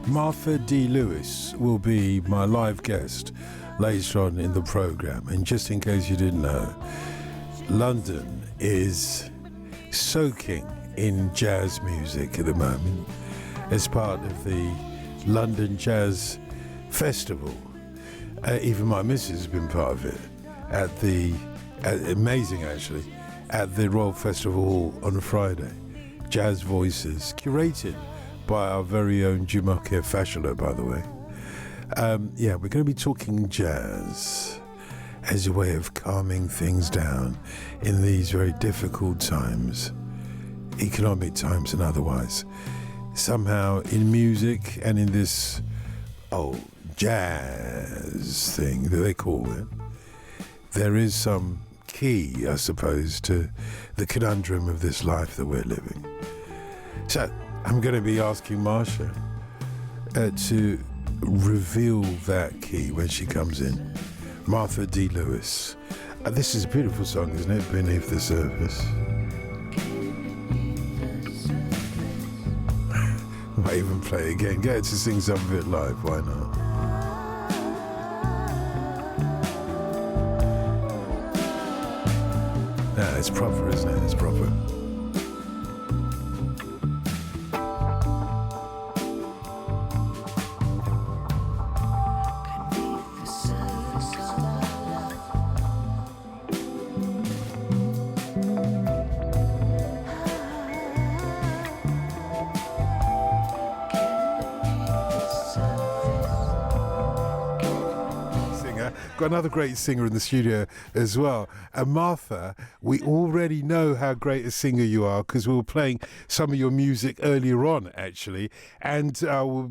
Martha D. Lewis will be my live guest later on in the programme. And just in case you didn't know, London is soaking in jazz music at the moment as part of the London Jazz Festival. Even my missus has been part of it amazing actually, at the Royal Festival Hall on a Friday. Jazz Voices, curated by our very own Jumoke Fashola, by the way. We're going to be talking jazz as a way of calming things down in these very difficult times, economic times and otherwise. Somehow in music and in this jazz thing that they call it, there is some key, I suppose, to the conundrum of this life that we're living. So I'm going to be asking Marsha to reveal that key when she comes in. Martha D. Lewis. This is a beautiful song, isn't it? Beneath the Surface. Might even play it again. Get her to sing some of it live, why not? Yeah, it's proper, isn't it? It's proper. Got another great singer in the studio as well. And Martha, we already know how great a singer you are because we were playing some of your music earlier on, actually. And I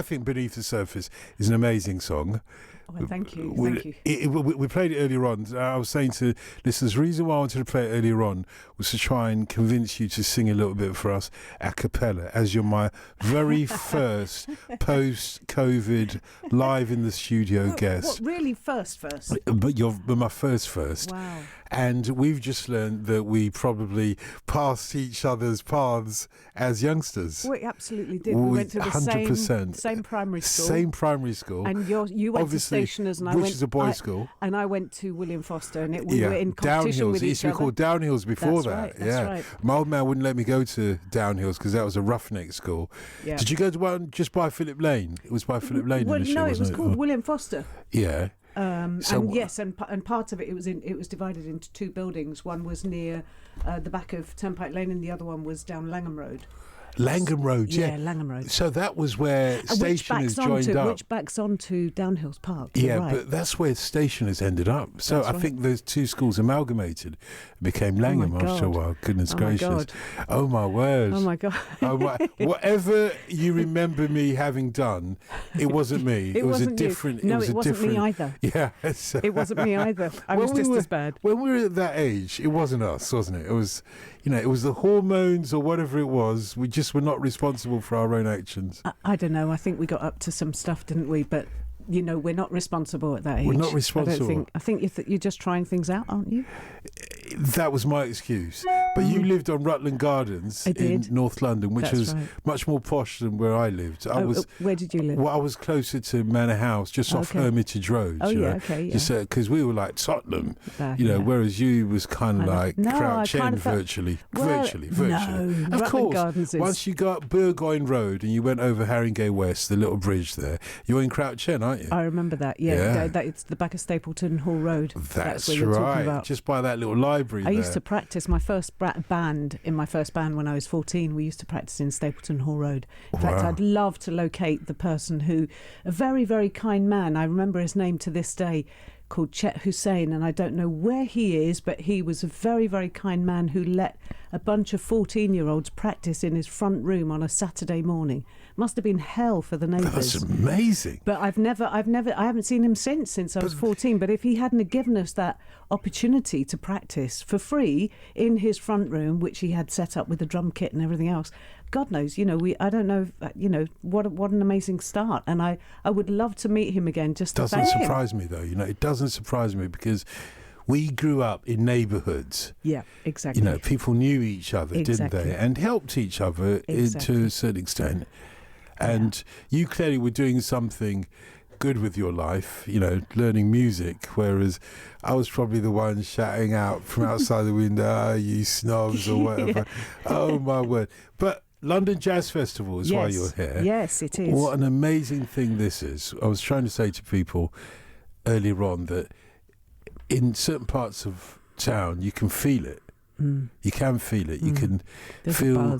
think Beneath the Surface is an amazing song. Oh, thank you. We played it earlier on. I was saying to listeners, the reason why I wanted to play it earlier on was to try and convince you to sing a little bit for us a cappella, as you're my very first post-COVID live in the studio guest. What, really first? But you're my first. Wow. And we've just learned that we probably passed each other's paths as youngsters. We absolutely did. We went to the 100%. same primary school. Same primary school. And you went to Stationers, and which is a boys' school. And I went to William Foster, and we were in competition Downhills. with It each used to be other. called Downhills before That's that. Right, that's right. My old man wouldn't let me go to Downhills because that was a roughneck school. Yeah. Did you go to one just by Philip Lane? It was by Philip Lane initially, no, it wasn't was called William Foster. Yeah. And part of it was divided into two buildings. One was near the back of Turnpike Lane, and the other one was down Langham Road. Langham Road, yeah. Yeah, Langham Road. So that was where Stationers joined up. Which backs onto Downhills Park. Yeah, right. but that's where Stationers ended up. So That's I right. think those two schools amalgamated, became Langham after a while. Goodness gracious. God. Oh my word. Oh my God. Whatever you remember me having done, it wasn't me. It was a wasn't you. different. No, it wasn't different, me either. Yeah. It wasn't me either. I was just as bad. When we were at that age, it wasn't us, wasn't it? It was, it was the hormones or whatever it was. We just were not responsible for our own actions. I don't know. I think we got up to some stuff, didn't we? But we're not responsible at that age. We're not responsible. I think you're just trying things out, aren't you? That was my excuse. But you lived on Rutland Gardens in North London, which was much more posh than where I lived. Where did you live? Well, I was closer to Manor House, just off Hermitage Road. Just because we were like Tottenham, whereas you was kind of like Crouch End, virtually. No, of course. Gardens once you got Burgoyne Road and you went over Haringey West, the little bridge there, you're in Crouch End, aren't you? I remember that. Yeah. It's the back of Stapleton Hall Road. That's what you're talking about. Just by that little library. I used to practice my first band when I was 14. We used to practice in Stapleton Hall Road. In fact, I'd love to locate the person a very, very kind man. I remember his name to this day, called Chet Hussein, and I don't know where he is, but he was a very, very kind man who let a bunch of 14-year-olds practice in his front room on a Saturday morning. Must have been hell for the neighbours. That's amazing. But I haven't seen him since I was 14. But if he hadn't have given us that opportunity to practice for free in his front room, which he had set up with a drum kit and everything else, God knows, I don't know, what an amazing start. And I would love to meet him again. Doesn't surprise me though. It doesn't surprise me because we grew up in neighbourhoods. Yeah, exactly. People knew each other, didn't they? And helped each other to a certain extent. And you clearly were doing something good with your life, you know, learning music, whereas I was probably the one shouting out from outside the window, you snobs or whatever. Oh my word. But London Jazz Festival is why you're here. Yes, it is. What an amazing thing this is. I was trying to say to people earlier on that in certain parts of town you can feel it. You can feel it. You can feel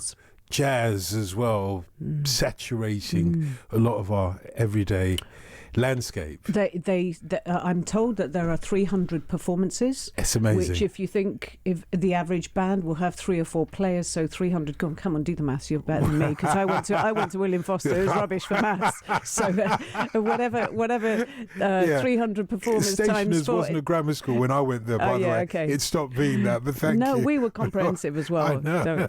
jazz as well, saturating a lot of our everyday landscape. I'm told that there are 300 performances. It's amazing. Which, if you think, if the average band will have 3 or 4 players, so 300. Come on, do the maths. You're better than me, because I went to William Foster. It was rubbish for maths. So whatever 300 performance times 4. Wasn't a grammar school when I went there. By the way, okay. It stopped being that. But thank you. No, we were comprehensive as well. I know.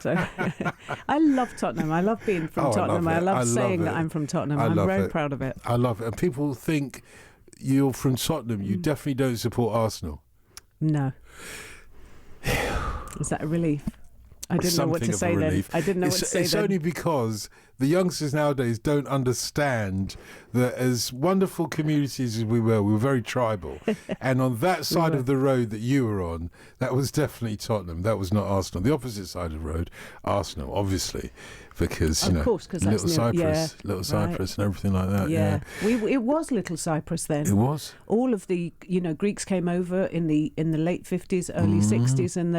I love Tottenham. I love being from Tottenham. I love saying that I'm from Tottenham. I'm very proud of it. I love it. And people think you're from Tottenham. You definitely don't support Arsenal. No. Is that a relief? I didn't know what to say then. I didn't know what to say then. It's only because the youngsters nowadays don't understand that as wonderful communities as we were very tribal. And on that side of the road that you were on, that was definitely Tottenham. That was not Arsenal. The opposite side of the road, Arsenal, obviously, because, you know, Little Cyprus and everything like that. Yeah. It was Little Cyprus then. It was. All of the, Greeks came over in the late 50s, early 60s, and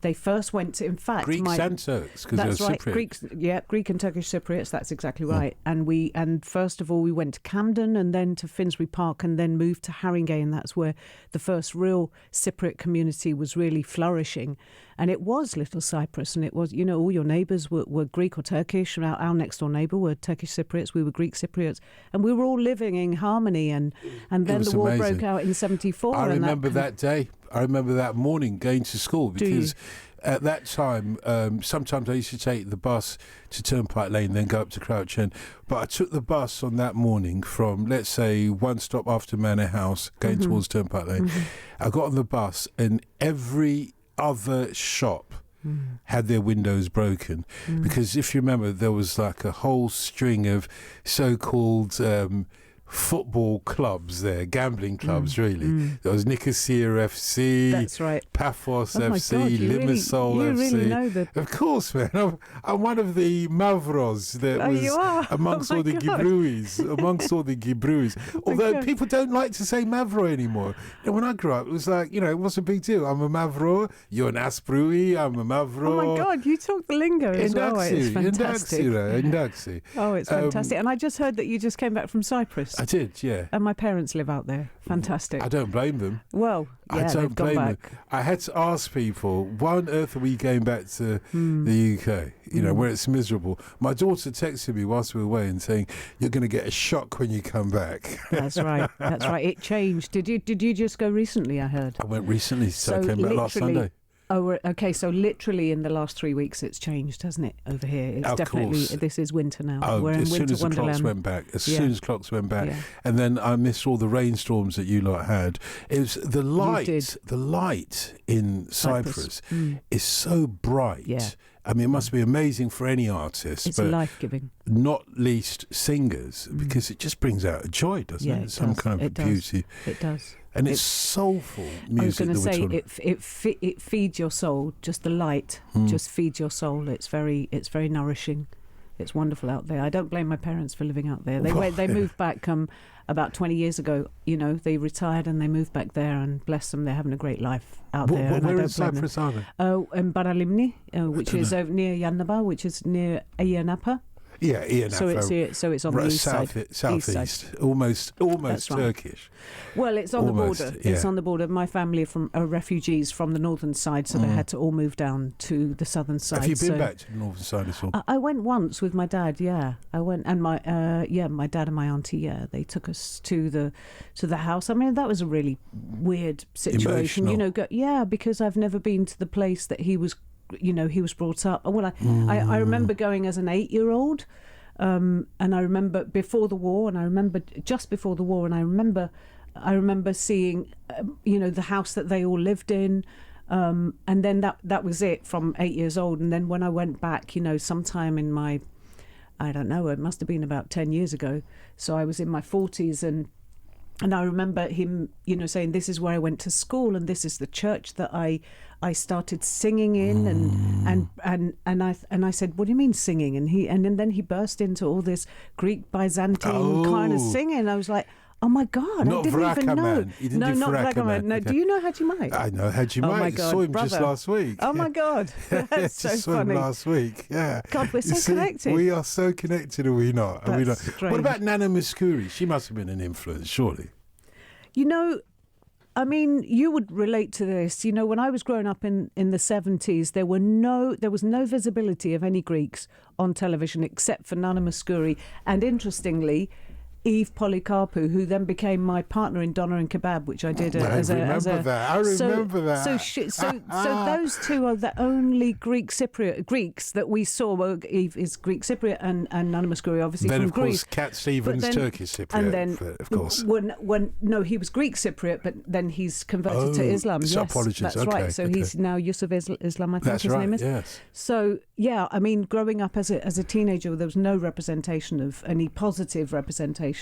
they first went to, in fact, Greeks and Turks, because that's they're right. Cypriot. Greek and Turkish Cypriots. That's exactly right. And first of all, we went to Camden, and then to Finsbury Park, and then moved to Haringey, and that's where the first real Cypriot community was really flourishing. And it was Little Cyprus, and it was, all your neighbours were Greek or Turkish. Our next door neighbour were Turkish Cypriots. We were Greek Cypriots, and we were all living in harmony. And then the war broke out in '74. I remember that day. I remember that morning going to school, because at that time, sometimes I used to take the bus to Turnpike Lane, then go up to Crouch End. But I took the bus on that morning from, let's say, one stop after Manor House, going towards Turnpike Lane. I got on the bus, and every other shop had their windows broken, because if you remember, there was like a whole string of so-called football clubs there, gambling clubs, really. There was Nicosia FC, that's right, Paphos FC, Limassol FC. You really know that. Of course, man. I'm one of the Mavros that was amongst all the Gibruis, Although people don't like to say Mavro anymore. When I grew up, it was like, what's a big deal? I'm a Mavro, you're an Asprui, I'm a Mavro. Oh my God, you talk the lingo as well. It's fantastic. Indaxi. Oh, it's fantastic. And I just heard that you just came back from Cyprus. I did, yeah. And my parents live out there. Fantastic. I don't blame them. Well, yeah, I don't blame them. I had to ask people, why on earth are we going back to the UK, where it's miserable? My daughter texted me whilst we were away and saying, you're going to get a shock when you come back. That's right. That's right. It changed. Did you just go recently, I heard? I went recently, so I came back last Sunday. Oh, okay. So literally in the last 3 weeks, it's changed, hasn't it? Over here, it's definitely course. This is winter now. Oh, We're in as winter soon as wonderland. the clocks went back, Yeah. and then I missed all the rainstorms that you lot had. It was the light. The light in Cyprus is so bright. Yeah. I mean, it must be amazing for any artist. It's but life-giving. Not least singers, because it just brings out a joy, doesn't it? Some kind of beauty. It does. And it's soulful music. I was going to say it feeds your soul. Just the light just feeds your soul. It's very nourishing. It's wonderful out there. I don't blame my parents for living out there. They moved back about 20 years ago. They retired and they moved back there, and bless them, they're having a great life out there. Where in Cyprus are they? In Baralimni, which is near Yannaba, which is near Ayanapa. Yeah, Ian. So it's on the east side, southeast, almost Turkish. Well, it's on the border. Yeah. It's on the border. My family are refugees from the northern side, so they had to all move down to the southern side. Have you been back to the northern side at all? I went once with my dad. Yeah, I went, and my dad and my auntie. Yeah, they took us to the house. I mean, that was a really weird situation. Emotional. Because I've never been to the place that he was. He was brought up. Well, I remember going as an 8-year-old, and I remember before the war, and I remember just before the war, and I remember seeing, the house that they all lived in, and then that was it from 8 years old. And then when I went back, sometime in my I don't know, it must have been about 10 years ago. So I was in my 40s, and I remember him, saying, this is where I went to school, and this is the church that I started singing in, and I said, what do you mean singing? And then he burst into all this Greek Byzantine kind of singing. I was like, oh my God, not I didn't even know. Man. You didn't no, do not Vraka Man. No, okay. do you know Haji Mike? I know Haji Mike. Oh my I God, saw him brother. just last week. Oh my God, that's so just saw funny. him last week. Yeah. God, we're so connected. We are so connected, are we not? That's strange. What about Nana Mouskouri? She must have been an influence, surely. I mean, you would relate to this. When I was growing up in the 70s, there was no visibility of any Greeks on television except for Nana Mouskouri. And interestingly, Eve Polycarpou, who then became my partner in Doner and Kebab, which I did I remember that. So those two are the only Greeks that we saw. Well, Eve is Greek Cypriot, and Nana Mouskouri obviously then from of course Greece. Cat Stevens, Turkish Cypriot, and then of course. No, he was Greek Cypriot, but then he's converted to Islam. So yes, apologies. that's okay, right. So he's now Yusuf Islam, I think that's his right, name is. Yes. So yeah, I mean, growing up as a teenager, there was no representation of any positive representation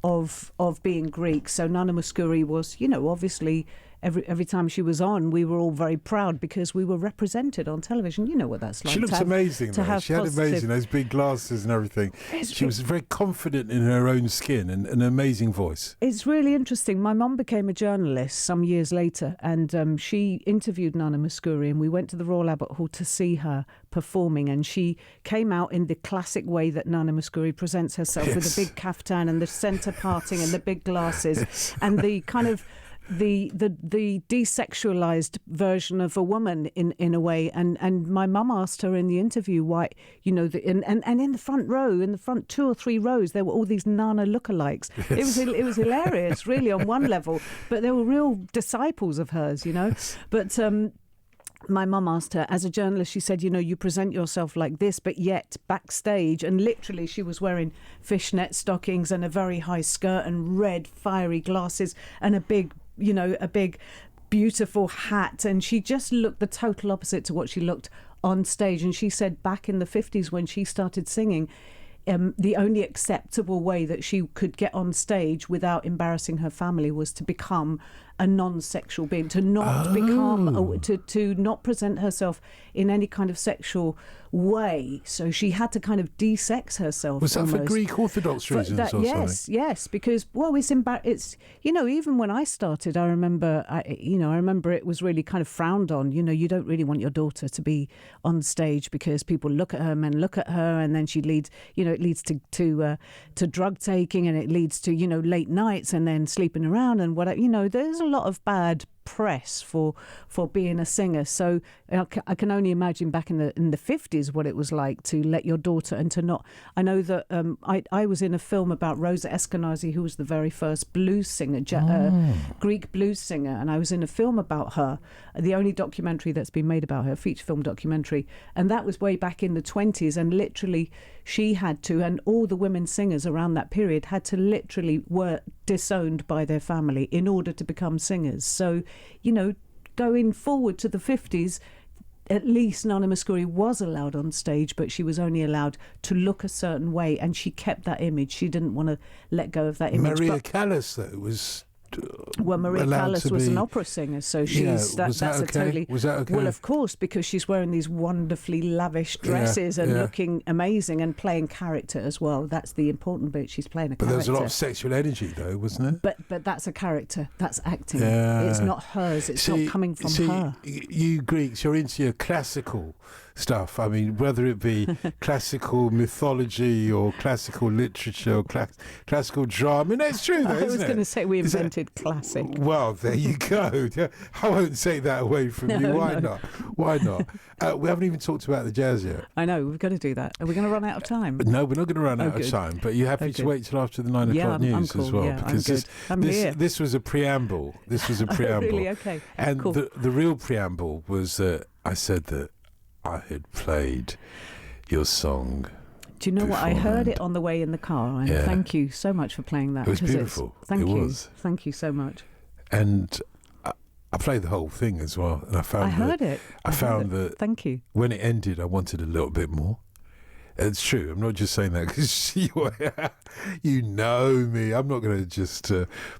of being Greek. So Nana Mouskouri was, obviously every time she was on, we were all very proud because we were represented on television. You know what that's like. She looks amazing, though. She had amazing, those big glasses and everything. She was very confident in her own skin and an amazing voice. It's really interesting. My mum became a journalist some years later, and she interviewed Nana Mouskouri, and we went to the Royal Albert Hall to see her performing, and she came out in the classic way that Nana Mouskouri presents herself, with the big kaftan and the centre parting and the big glasses and the kind of the desexualized version of a woman in a way, and my mum asked her in the interview why, and in the front row, in the front 2 or 3 rows, there were all these Nana lookalikes. Yes. It was hilarious, really, on one level, but they were real disciples of hers, But my mum asked her, as a journalist, she said, you present yourself like this, but yet backstage, and literally she was wearing fishnet stockings and a very high skirt and red fiery glasses and a big beautiful hat, and she just looked the total opposite to what she looked on stage. And she said back in the 50s when she started singing, the only acceptable way that she could get on stage without embarrassing her family was to become a non-sexual being, to not to not present herself in any kind of sexual way. So she had to kind of de-sex herself. Was that almost. for Greek Orthodox reasons or something? Yes, because it's even when I started, I remember it was really kind of frowned on. You don't really want your daughter to be on stage because people look at her, men look at her, and then she leads. It leads to drug taking, and it leads to late nights and then sleeping around and whatever. There's a lot of bad press for being a singer. So I can only imagine back in the 50s what it was like to let your daughter and to not. I know that I was in a film about Rosa Eskenazi, who was the very first blues singer, Greek blues singer, and I was in a film about her, the only documentary that's been made about her, feature film documentary, and that was way back in the 20s, and literally she had to, and all the women singers around that period had to literally were disowned by their family in order to become singers. So going forward to the 50s, at least Nana Mouskouri was allowed on stage, but she was only allowed to look a certain way, and she kept that image. She didn't want to let go of that image. Maria Callas, though, was... Maria Callas was an opera singer, so she's was that okay? Well, of course, because she's wearing these wonderfully lavish dresses and looking amazing and playing character as well. That's the important bit. She's playing a character. But there was a lot of sexual energy, though, wasn't there? But that's a character. That's acting. Yeah. It's not hers. It's not coming from her. You Greeks, you're into your classical stuff. I mean, whether it be classical mythology or classical literature or classical drama. I mean, that's true, though, isn't it? I was going to say we invented classic. Well, there you go. I won't take that away from you. Why not? Why not? We haven't even talked about the jazz yet. I know. We've got to do that. Are we going to run out of time? No, we're not going to run out of time. But you're happy to wait till after the 9 o'clock news I'm cool. as well. Yeah, because this was a preamble. This was a preamble. Really? Okay. And cool. the real preamble was that I said that I had played your song. Do you know what? I heard it on the way in the car, and thank you so much for playing that. It was beautiful. Thank you. Thank you so much. And I played the whole thing as well, and I found that. Thank you. When it ended, I wanted a little bit more, It's true. I'm not just saying that because you know me. I'm not going to just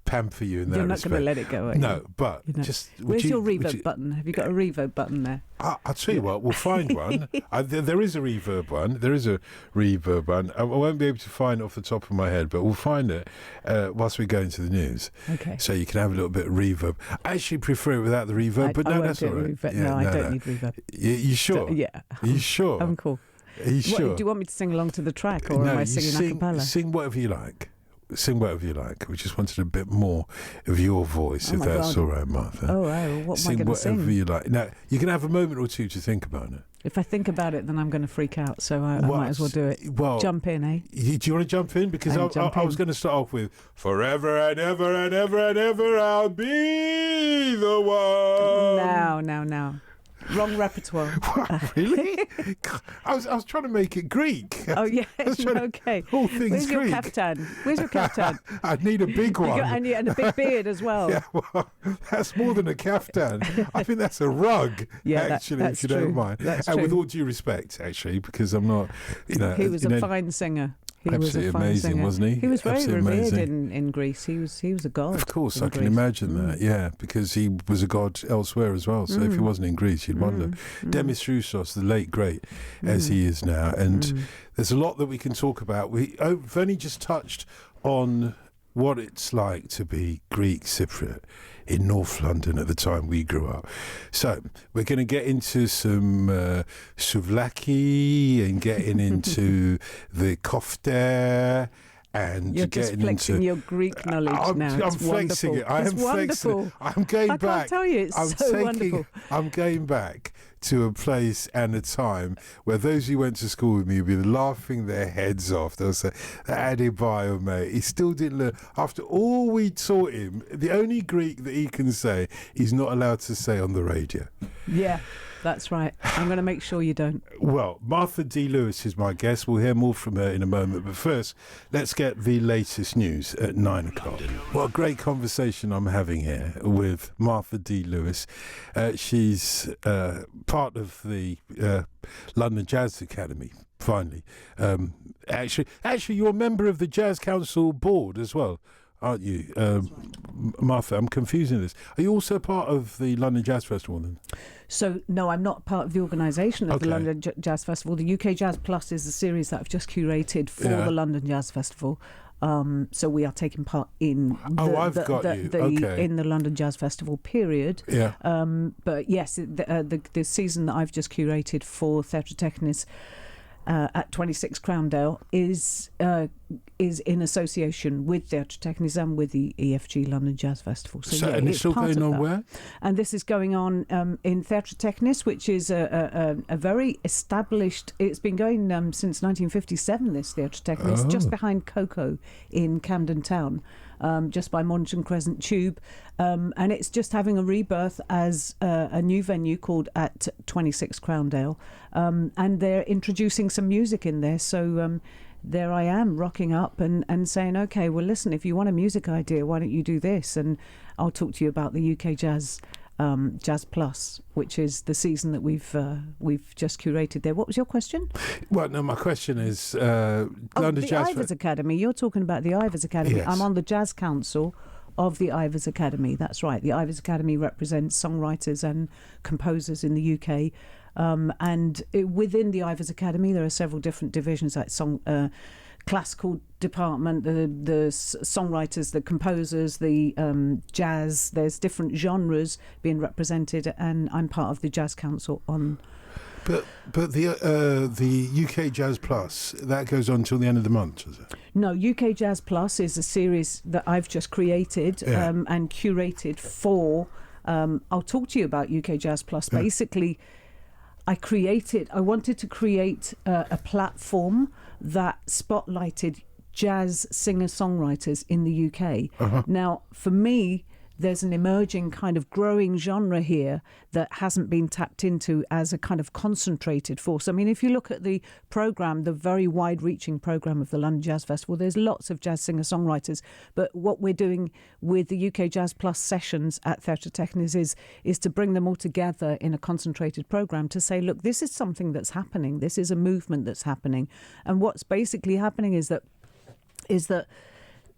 pamper you in that You're not respect. going to let it go, are you? No, but just... Where's your reverb button? Have you got a reverb button there? I'll tell you what, we'll find one. There is a reverb one. There is a reverb one. I won't be able to find it off the top of my head, but we'll find it whilst we go into the news. Okay. So you can have a little bit of reverb. I actually prefer it without the reverb, but no, that's all right. I don't need reverb. You sure? Yeah. Are you sure? I'm cool. Are you sure? Do you want me to sing along to the track, or am I singing a cappella? Sing whatever you like. Sing whatever you like. We just wanted a bit more of your voice, if that's all right, Martha. Oh, right. Well, what am I going to sing? Sing whatever you like. Now, you can have a moment or two to think about it. If I think about it, then I'm going to freak out, so I might as well do it. Well, jump in, eh? Do you want to jump in? Because I was going to start off with forever and ever and ever and ever I'll be the one. Now. Wrong repertoire. What, really? I was trying to make it Greek. Oh, yeah. Okay. All things Where's Greek. Where's your kaftan? I need a big one. And a big beard as well. Yeah, well, that's more than a kaftan. I think that's a rug, actually, that's if you true. don't mind. That's and true. with all due respect, actually, because I'm not, He was a fine singer. He absolutely was a fine amazing, singer. wasn't he? He was very Absolutely revered amazing. in Greece. He was a god. Of course, I can Greece. imagine that, yeah, because he was a god elsewhere as well. So if he wasn't in Greece, you'd wonder. Demis Roussos, the late great, as he is now. And there's a lot that we can talk about. We've only just touched on what it's like to be Greek Cypriot in North London at the time we grew up. So we're going to get into some souvlaki and getting into the kofte. And you're just flexing your Greek knowledge now. I'm flexing it. I am flexing it. I'm going back. I can't tell you, it's so wonderful. I'm going back to a place and a time where those who went to school with me would be laughing their heads off. They'll say, Adebayo, mate, he still didn't learn. After all we taught him, the only Greek that he can say, he's not allowed to say on the radio. Yeah. That's right. I'm going to make sure you don't. Well, Martha D. Lewis is my guest. We'll hear more from her in a moment. But first, let's get the latest news at 9 o'clock. What a great conversation I'm having here with Martha D. Lewis. She's part of the London Jazz Academy, finally. Actually, you're a member of the Jazz Council board as well, aren't you? Martha, I'm confusing this. Are you also part of the London Jazz Festival then? So, no, I'm not part of the organisation of the London Jazz Festival. The UK Jazz Plus is a series that I've just curated for the London Jazz Festival. So we are taking part in in the London Jazz Festival period. Yeah. But yes, the season that I've just curated for Theatre Technis at 26 Crowndale is in association with Theatre Technis and with the EFG London Jazz Festival. So and it's still going on where? And this is going on in Theatre Technis, which is a very established. It's been going since 1957. This Theatre Technis, just behind Coco in Camden Town. Just by Mornington Crescent Tube, and it's just having a rebirth as a new venue called at 26 Crowndale, and they're introducing some music in there. So there I am rocking up and saying, okay, well listen, if you want a music idea, why don't you do this? And I'll talk to you about the UK Jazz Plus, which is the season that we've just curated there. What was your question? Well, no, my question is London Jazz Ivors Academy. You're talking about the Ivors Academy. Yes. I'm on the Jazz Council of the Ivors Academy. That's right. The Ivors Academy represents songwriters and composers in the UK. And within the Ivors Academy, there are several different divisions, like classical department, the songwriters, the composers, the jazz. There's different genres being represented, and I'm part of the Jazz Council on. But the UK Jazz Plus, that goes on till the end of the month, does it? No, UK Jazz Plus is a series that I've just created and curated for. I'll talk to you about UK Jazz Plus. Yeah. Basically, I wanted to create a platform that spotlighted jazz singer-songwriters in the UK. Now, for me, there's an emerging kind of growing genre here that hasn't been tapped into as a kind of concentrated force. I mean, if you look at the programme, the very wide-reaching programme of the London Jazz Festival, there's lots of jazz singer-songwriters, but what we're doing with the UK Jazz Plus sessions at Theatre Technis is to bring them all together in a concentrated programme to say, look, this is something that's happening, this is a movement that's happening. And what's basically happening is that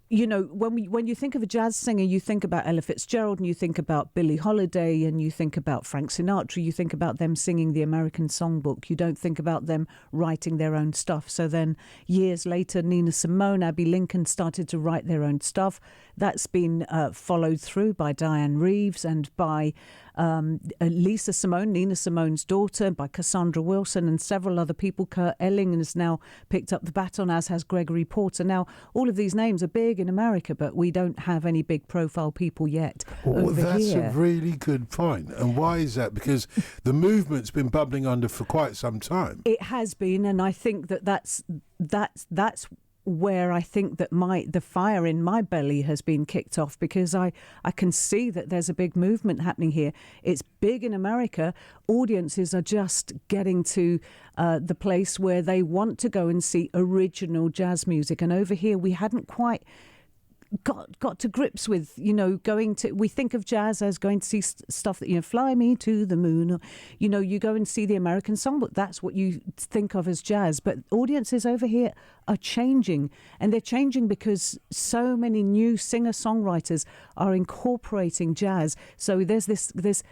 you know, when you think of a jazz singer, you think about Ella Fitzgerald and you think about Billie Holiday and you think about Frank Sinatra. You think about them singing the American Songbook. You don't think about them writing their own stuff. So then years later, Nina Simone, Abbey Lincoln started to write their own stuff. That's been followed through by Diane Reeves and by Lisa Simone, Nina Simone's daughter, by Cassandra Wilson and several other people. Kurt Elling has now picked up the baton, as has Gregory Porter. Now, all of these names are big in America, but we don't have any big profile people yet over that's here. a really good point. And why is that? Because the movement's been bubbling under for quite some time. It has been, and I think that's where I think that the fire in my belly has been kicked off, because I can see that there's a big movement happening here. It's big in America. Audiences are just getting to the place where they want to go and see original jazz music. And over here, we hadn't quite got to grips with, you know, we think of jazz as going to see stuff that, you know, Fly Me to the Moon, or, you know, you go and see the American Songbook. That's what you think of as jazz. But audiences over here are changing, and they're changing because so many new singer-songwriters are incorporating jazz. So there's this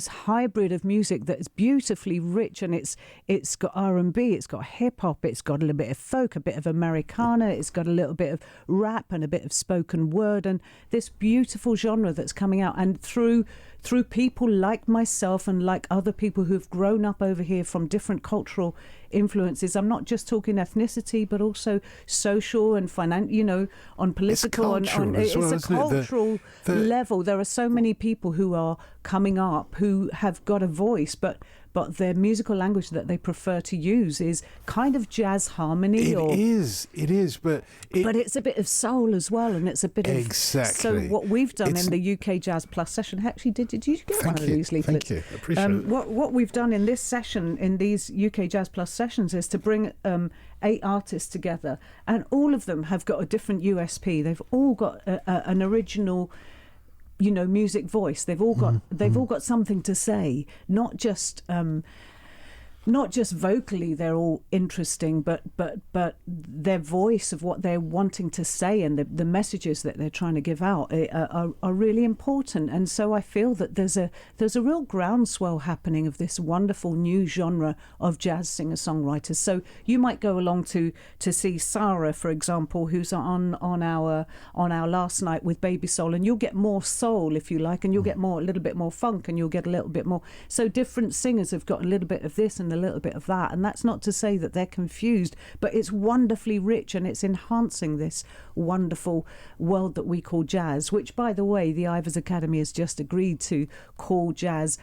hybrid of music that is beautifully rich, and it's got R&B, it's got hip hop, it's got a little bit of folk, a bit of Americana, it's got a little bit of rap and a bit of spoken word, and this beautiful genre that's coming out. And through people like myself and like other people who've grown up over here from different cultural influences. I'm not just talking ethnicity, but also social and financial, you know, on political. It's a cultural level. There are so many people who are coming up who have got a voice, but their musical language that they prefer to use is kind of jazz harmony. It is, but it's a bit of soul as well, and it's a bit of... Exactly. So what we've done in the UK Jazz Plus session, actually, did you get one of these leaflets? Thank you, I appreciate it. What we've done in this session, in these UK Jazz Plus sessions, is to bring 8 artists together, and all of them have got a different USP. They've all got an original, you know, music voice. They've all got something to say, not just vocally. They're all interesting, but their voice of what they're wanting to say and the messages that they're trying to give out are really important. And so I feel that there's a real groundswell happening of this wonderful new genre of jazz singer-songwriters. So you might go along to see Sarah, for example, who's on our last night with Baby Soul, and you'll get more soul, if you like, and you'll get a little bit more funk, and you'll get a little bit more. So different singers have got a little bit of this and a little bit of that, and that's not to say that they're confused, but it's wonderfully rich, and it's enhancing this wonderful world that we call jazz, which, by the way, the Ivors Academy has just agreed to call Jazz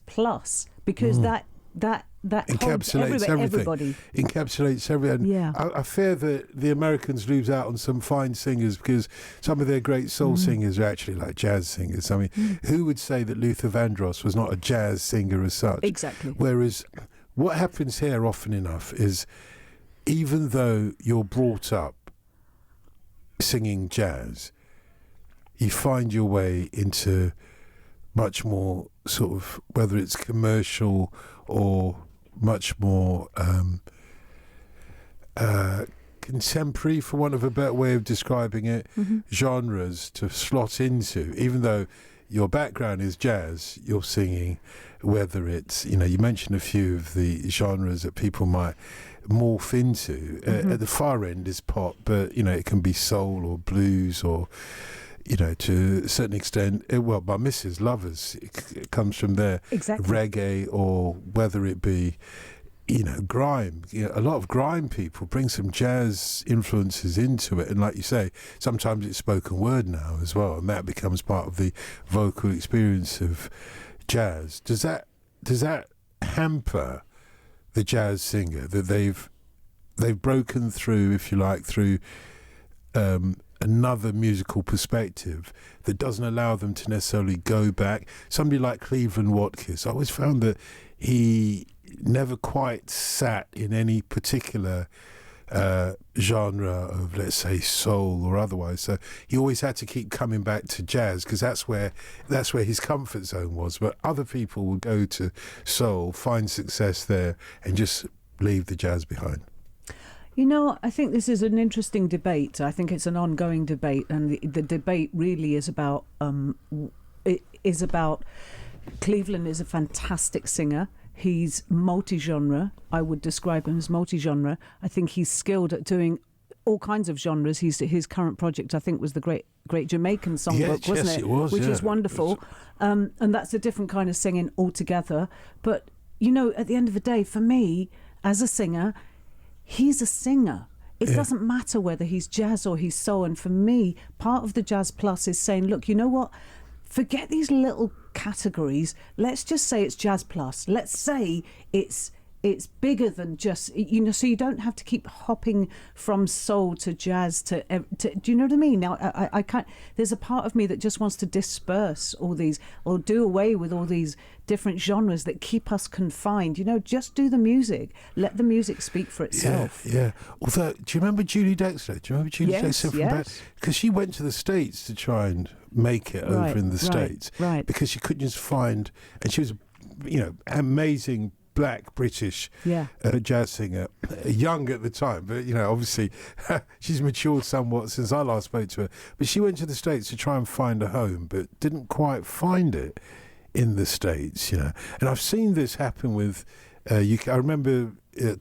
Plus, because that encapsulates everything. Encapsulates everything. Yeah. I fear that the Americans lose out on some fine singers, because some of their great soul singers are actually like jazz singers. I mean, who would say that Luther Vandross was not a jazz singer as such? Exactly. Whereas what happens here often enough is, even though you're brought up singing jazz, you find your way into much more sort of, whether it's commercial or much more contemporary, for want of a better way of describing it, genres to slot into. Even though your background is jazz, you're singing, whether it's, you know, you mentioned a few of the genres that people might morph into. At the far end is pop, but, you know, it can be soul or blues, or, you know, to a certain extent, my missus Lovers, it comes from there. Exactly. Reggae, or whether it be, you know, grime. You know, a lot of grime people bring some jazz influences into it, and like you say, sometimes it's spoken word now as well, and that becomes part of the vocal experience of jazz. Does that hamper the jazz singer, that they've broken through, if you like, through a another musical perspective that doesn't allow them to necessarily go back. Somebody like Cleveland Watkins, I always found that he never quite sat in any particular genre of, let's say, soul or otherwise. So he always had to keep coming back to jazz because that's where his comfort zone was. But other people would go to soul, find success there, and just leave the jazz behind. You know, I think this is an interesting debate. I think it's an ongoing debate, and the debate really is about Cleveland is a fantastic singer. He's multi-genre. I would describe him as multi-genre. I think he's skilled at doing all kinds of genres. His current project, I think, was the great Jamaican songbook, wasn't it? It was, which is wonderful. And that's a different kind of singing altogether. But, you know, at the end of the day, for me, as a singer, he's a singer. It doesn't matter whether he's jazz or he's soul. And for me, part of the Jazz Plus is saying, look, you know what? Forget these little categories. Let's just say it's Jazz Plus. Let's say it's bigger than just, you know, so you don't have to keep hopping from soul to jazz to do you know what I mean? Now, I can't, there's a part of me that just wants to disperse all these, or do away with all these different genres that keep us confined. You know, just do the music. Let the music speak for itself. Yeah. Although, do you remember Julie Dexter? Dexter from back? Because she went to the States to try and make it over in the States. Right. Because she couldn't just find, and she was, you know, amazing black British jazz singer, young at the time, but, you know, obviously she's matured somewhat since I last spoke to her. But she went to the States to try and find a home, but didn't quite find it in the States, you know. And I've seen this happen with I remember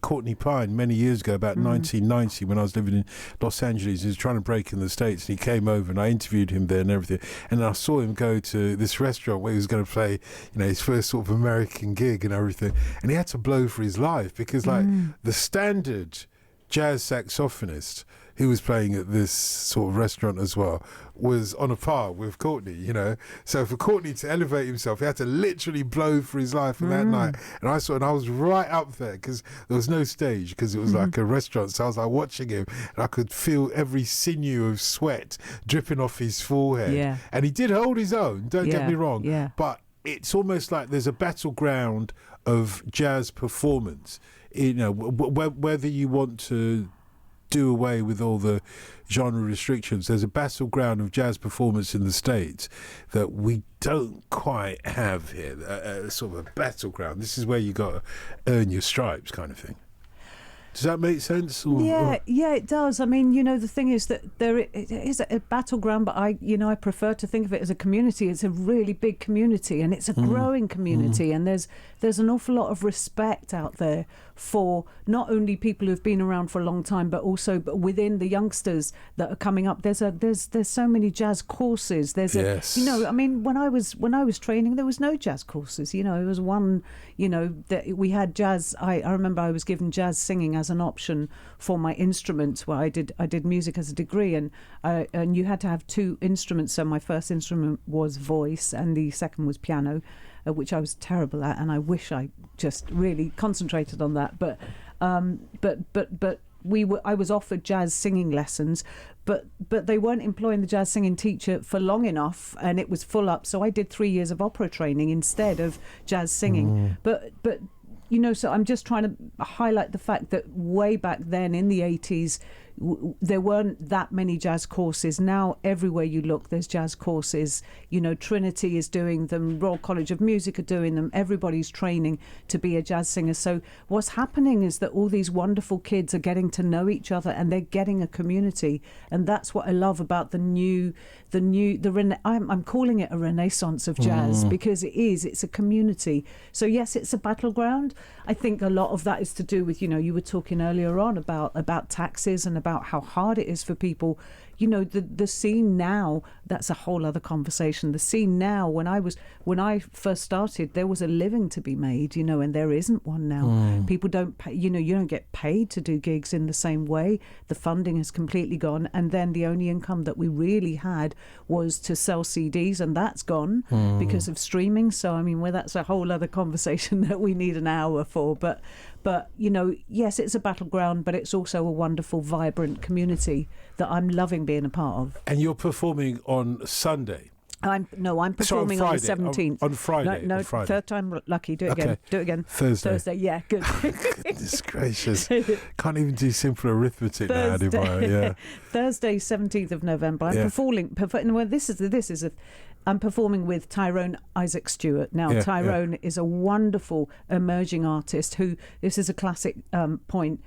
Courtney Pine many years ago, about 1990, when I was living in Los Angeles. He was trying to break in the States, and he came over, and I interviewed him there and everything. And I saw him go to this restaurant where he was going to play, you know, his first sort of American gig and everything. And he had to blow for his life because, like, the standard jazz saxophonist who was playing at this sort of restaurant as well was on a par with Courtney, you know. So for Courtney to elevate himself, he had to literally blow for his life on that night. And I was right up there because there was no stage because it was like a restaurant. So I was like watching him, and I could feel every sinew of sweat dripping off his forehead. Yeah. And he did hold his own, don't get me wrong. Yeah. But it's almost like there's a battleground of jazz performance. You know, whether you want to do away with all the genre restrictions, there's a battleground of jazz performance in the States that we don't quite have here, a sort of a battleground. This is where you got to earn your stripes kind of thing. Does that make sense? Yeah, it does. I mean, you know, the thing is that it is a battleground, but I prefer to think of it as a community. It's a really big community, and it's a growing community, and there's an awful lot of respect out there for not only people who've been around for a long time, but also within the youngsters that are coming up. There's so many jazz courses. You know, I mean, when I was training, there was no jazz courses. You know, it was one. You know, that we had jazz. I remember I was given jazz singing as an option for my instrument. Where I did music as a degree, and you had to have two instruments. So my first instrument was voice, and the second was piano, which I was terrible at, and I wish I just really concentrated on that. But I was offered jazz singing lessons, but they weren't employing the jazz singing teacher for long enough, and it was full up. So I did 3 years of opera training instead of jazz singing. But you know, so I'm just trying to highlight the fact that way back then in the 80s, there weren't that many jazz courses. Now everywhere you look, there's jazz courses. You know, Trinity is doing them, Royal College of Music are doing them. Everybody's training to be a jazz singer. So what's happening is that all these wonderful kids are getting to know each other, and they're getting a community. And that's what I love about I'm calling it a renaissance of jazz, because it's a community. So yes, it's a battleground. I think a lot of that is to do with, you know, you were talking earlier on about taxes and about how hard it is for people. You know, the scene now, that's a whole other conversation. The scene now, when I first started, there was a living to be made, you know, and there isn't one now. People don't pay, you know, you don't get paid to do gigs in the same way. The funding has completely gone, and then the only income that we really had was to sell CDs, and that's gone because of streaming. So I mean, that's a whole other conversation that we need an hour for. But But, you know, yes, it's a battleground, but it's also a wonderful, vibrant community that I'm loving being a part of. And you're performing on Sunday. I'm performing on the 17th. On Friday. No, on Friday. third time lucky. Do it again. Do it again. Thursday. Yeah, good. Goodness gracious. Can't even do simple arithmetic now, Adebayo. Yeah. Thursday, 17th of November. I'm performing. Well, I'm performing with Tyrone Isaac Stewart. Now, Tyrone is a wonderful emerging artist who, this is a classic point.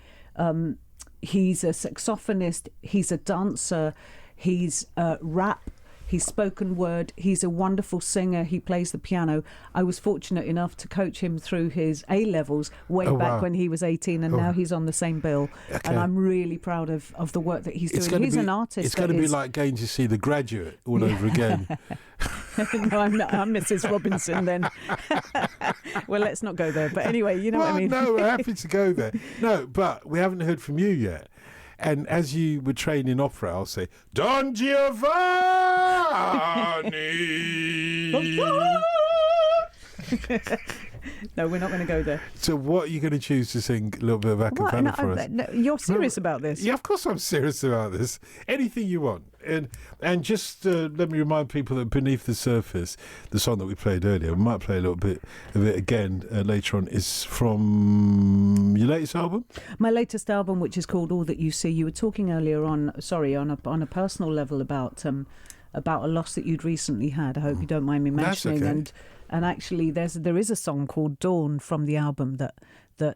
He's a saxophonist. He's a dancer. He's rap. He's spoken word. He's a wonderful singer. He plays the piano. I was fortunate enough to coach him through his A-levels way back when he was 18, and now he's on the same bill. Okay. And I'm really proud of the work that he's doing. He's an artist. It's going to be like going to see The Graduate all over again. No, I'm Mrs. Robinson then. Well, let's not go there. But anyway, you know what I mean. No, we're happy to go there. No, but we haven't heard from you yet. And as you were trained in opera, I'll say, Don Giovanni. No, we're not going to go there. So what are you going to choose to sing a little bit of a cappella for us? No, you're serious about this? Yeah, of course I'm serious about this. Anything you want. And just let me remind people that Beneath the Surface, the song that we played earlier, we might play a little bit of it again later on, is from your latest album? My latest album, which is called All That You See. You were talking earlier on a personal level about a loss that you'd recently had. I hope you don't mind me mentioning. That's okay. And actually, there is a song called Dawn from the album that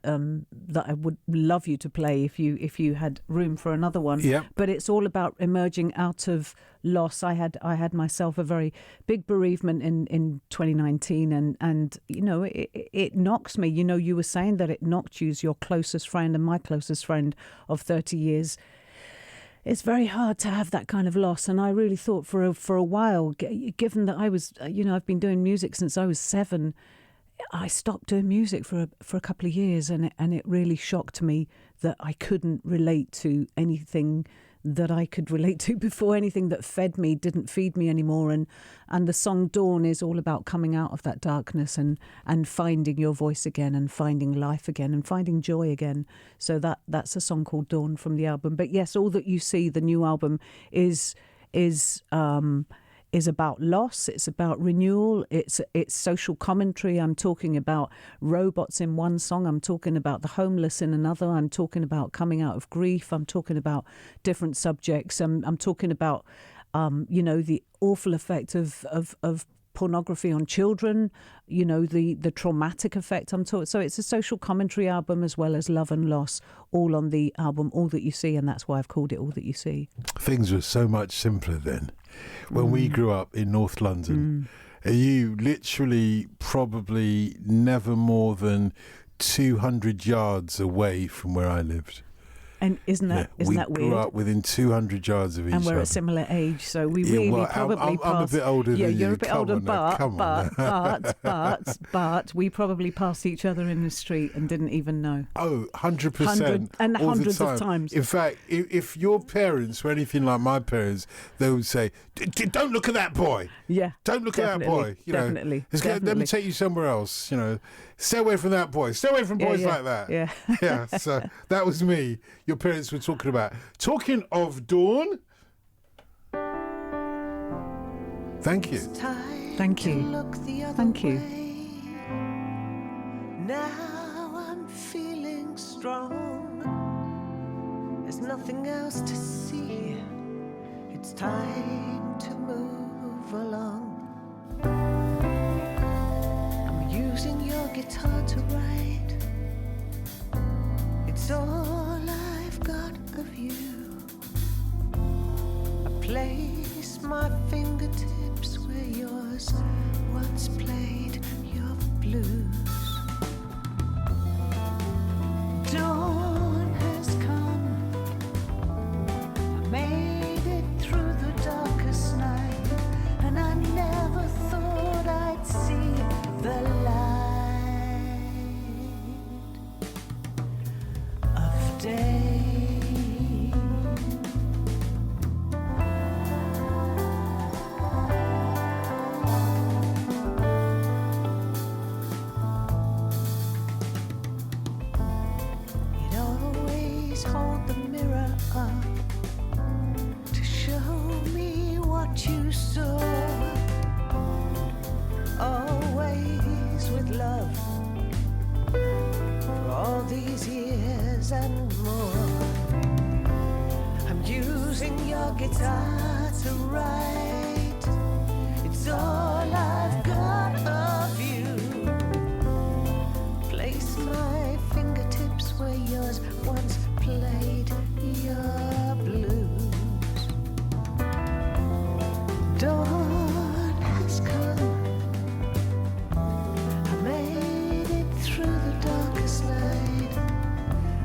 I would love you to play if you had room for another one. Yeah. But it's all about emerging out of loss. I had myself a very big bereavement in 2019, and you know it knocks me. You know, you were saying that it knocked you as your closest friend and my closest friend of 30 years. It's very hard to have that kind of loss, and I really thought for a while, given that I was, I've been doing music since I was 7. I stopped doing music for a couple of years, and it really shocked me that I couldn't relate to anything that I could relate to before. Anything that fed me didn't feed me anymore, and the song Dawn is all about coming out of that darkness and finding your voice again, and finding life again, and finding joy again. So that's a song called Dawn from the album. But yes, All That You See, the new album, is about loss. It's about renewal. It's social commentary. I'm talking about robots in one song. I'm talking about the homeless in another. I'm talking about coming out of grief. I'm talking about different subjects. I'm talking about the awful effect of pornography on children, the traumatic effect. So it's a social commentary album as well as love and loss, all on the album All That You See, and that's why I've called it All That You See. Things were so much simpler then. When we grew up in North London, you literally probably never more than 200 yards away from where I lived. And isn't that weird? We grew up within 200 yards of each other. And we're a similar age, so we really probably passed... I'm a bit older than you. Yeah, you're a bit older, but we probably passed each other in the street and didn't even know. Oh, 100%. And all hundreds the time. of times. In fact, if your parents were anything like my parents, they would say, don't look at that boy. Yeah. Don't look at that boy. Definitely. Let me take you somewhere else. Stay away from that boy. Stay away from boys like that. Yeah. Yeah, so that was me. Your parents were talking about. Talking of Dawn. Thank you. Thank you. Thank you. Now I'm feeling strong. There's nothing else to see. It's time to move along. I'm using your guitar to write. It's all I've got of you. I place my fingertips where yours once played your blues. Dawn has come. I made it through the darkest night, and I never thought I'd see the light of day. a guitar to write. It's all I've got of you. Place my fingertips where yours once played your blues. Dawn has come. I made it through the darkest night.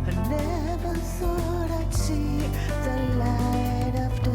I never thought I'd see the light of day.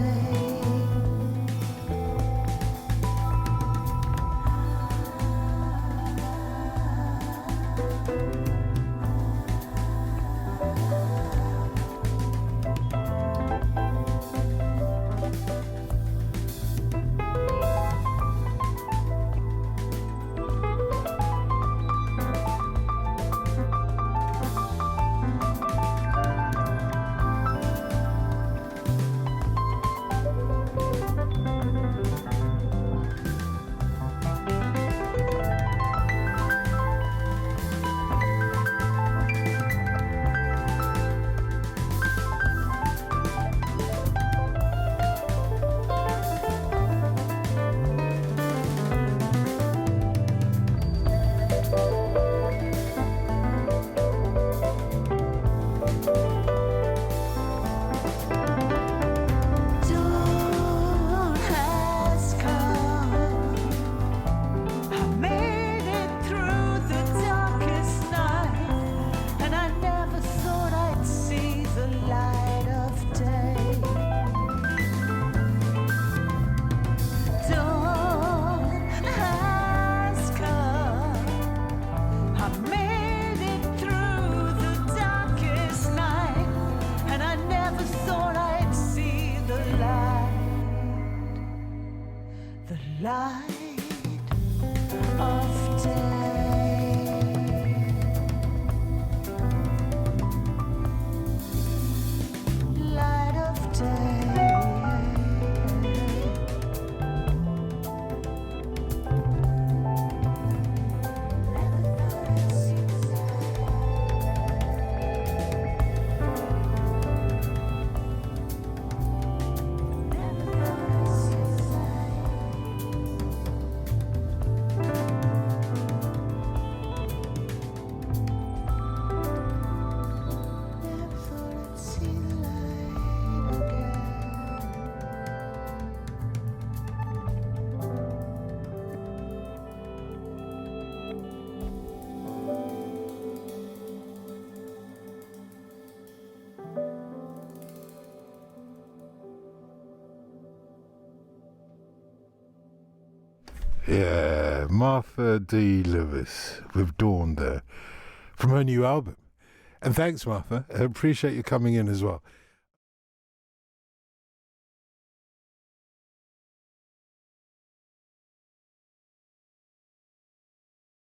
Dawn has come. I made it through the darkest night, and I never thought I'd see the light of day. Dawn has come. I made it through the darkest night, and I never thought I'd see the light of day. Light of day. Never thought I'd see the light again. Yeah, Martha D. Lewis with Dawn there from her new album. And thanks, Martha. I appreciate you coming in as well.